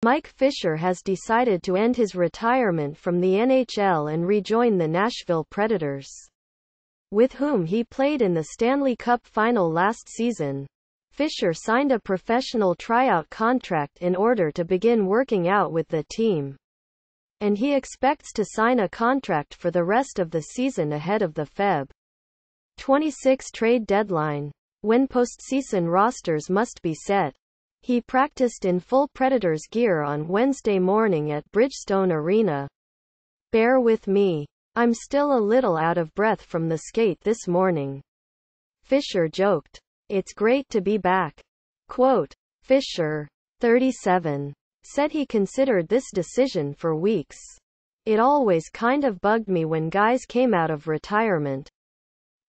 Mike Fisher has decided to end his retirement from the NHL and rejoin the Nashville Predators, with whom he played in the Stanley Cup final last season. Fisher signed a professional tryout contract in order to begin working out with the team, and he expects to sign a contract for the rest of the season ahead of the Feb. 26 trade deadline, when postseason rosters must be set. He practiced in full Predators gear on Wednesday morning at Bridgestone Arena. "Bear with me. I'm still a little out of breath from the skate this morning," Fisher joked. "It's great to be back." Quote, Fisher, 37, said he considered this decision for weeks. "It always kind of bugged me when guys came out of retirement.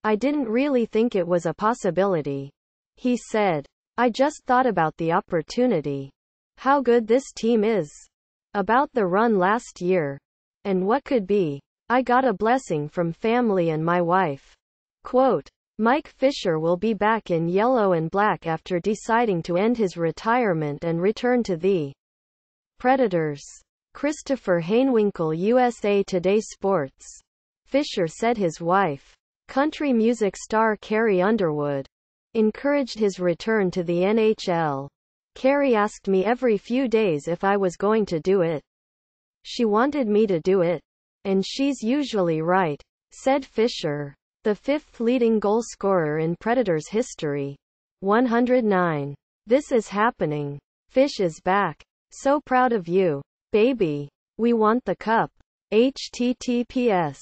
I didn't really think it was a possibility," he said. "I just thought about the opportunity, how good this team is, about the run last year, and what could be. I got a blessing from family and my wife." Quote, Mike Fisher will be back in yellow and black after deciding to end his retirement and return to the Predators. Christopher Hainwinkle, USA Today Sports. Fisher said his wife, country music star Carrie Underwood, encouraged his return to the NHL. "Carrie asked me every few days if I was going to do it. She wanted me to do it. And she's usually right," said Fisher, the fifth leading goal scorer in Predators history. 109. "This is happening. Fish is back. So proud of you, baby. We want the cup. https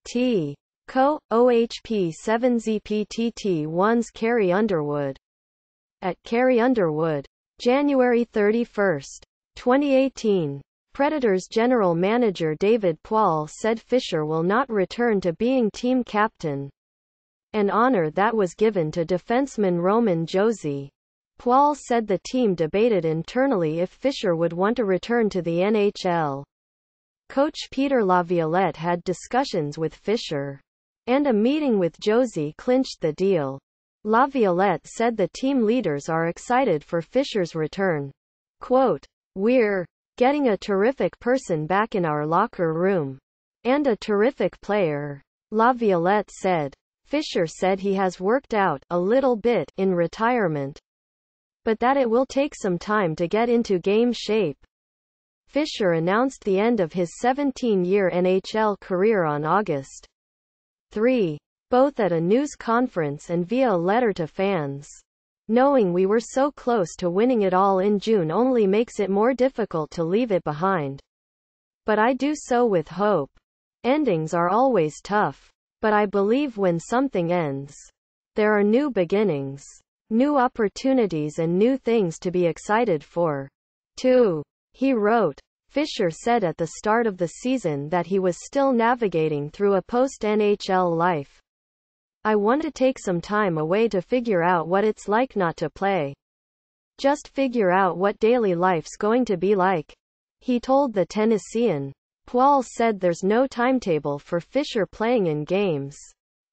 T. Co. OHP 7ZPTT1's Carrie Underwood. At Carrie Underwood. January 31, 2018. Predators general manager David Poile said Fisher will not return to being team captain, an honor that was given to defenseman Roman Josi. Poile said the team debated internally if Fisher would want to return to the NHL. Coach Peter Laviolette had discussions with Fisher, and a meeting with Josi clinched the deal. Laviolette said the team leaders are excited for Fisher's return. Quote, "We're getting a terrific person back in our locker room. And a terrific player," Laviolette said. Fisher said he has worked out a little bit in retirement, but that it will take some time to get into game shape. Fisher announced the end of his 17-year NHL career on August 3, both at a news conference and via a letter to fans. "Knowing we were so close to winning it all in June only makes it more difficult to leave it behind. But I do so with hope. Endings are always tough. But I believe when something ends, there are new beginnings, new opportunities and new things to be excited for, too," he wrote. Fisher said at the start of the season that he was still navigating through a post-NHL life. "I want to take some time away to figure out what it's like not to play. Just figure out what daily life's going to be like," he told the Tennessean. Poile said there's no timetable for Fisher playing in games.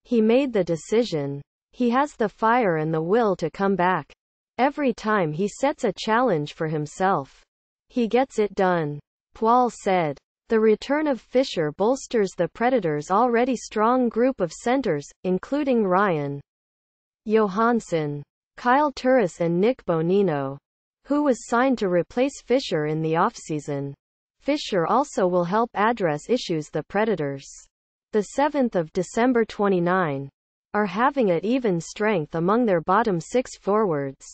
"He made the decision. He has the fire and the will to come back. Every time he sets a challenge for himself, he gets it done," Poile said. The return of Fisher bolsters the Predators' already strong group of centers, including Ryan Johansson, Kyle Turris and Nick Bonino, who was signed to replace Fisher in the offseason. Fisher also will help address issues the Predators, the 7th of December 29, are having at even strength among their bottom six forwards,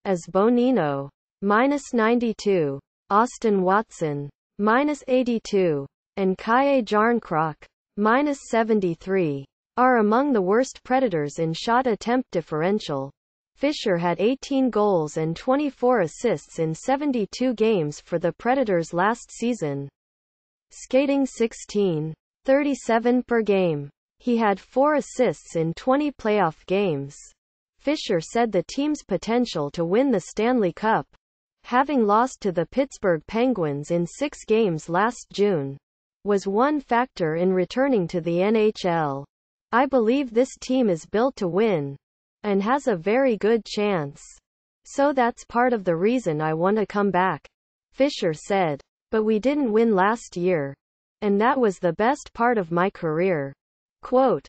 as Bonino, -92, Austin Watson, -82, and Kalle Jarnkrok, -73, are among the worst Predators in shot attempt differential. Fisher had 18 goals and 24 assists in 72 games for the Predators last season, skating 16:37 per game. He had 4 assists in 20 playoff games. Fisher said the team's potential to win the Stanley Cup, having lost to the Pittsburgh Penguins in 6 games last June, was one factor in returning to the NHL. "I believe this team is built to win, and has a very good chance. So that's part of the reason I want to come back," Fisher said. But we didn't win last year. And that was the best part of my career. Quote,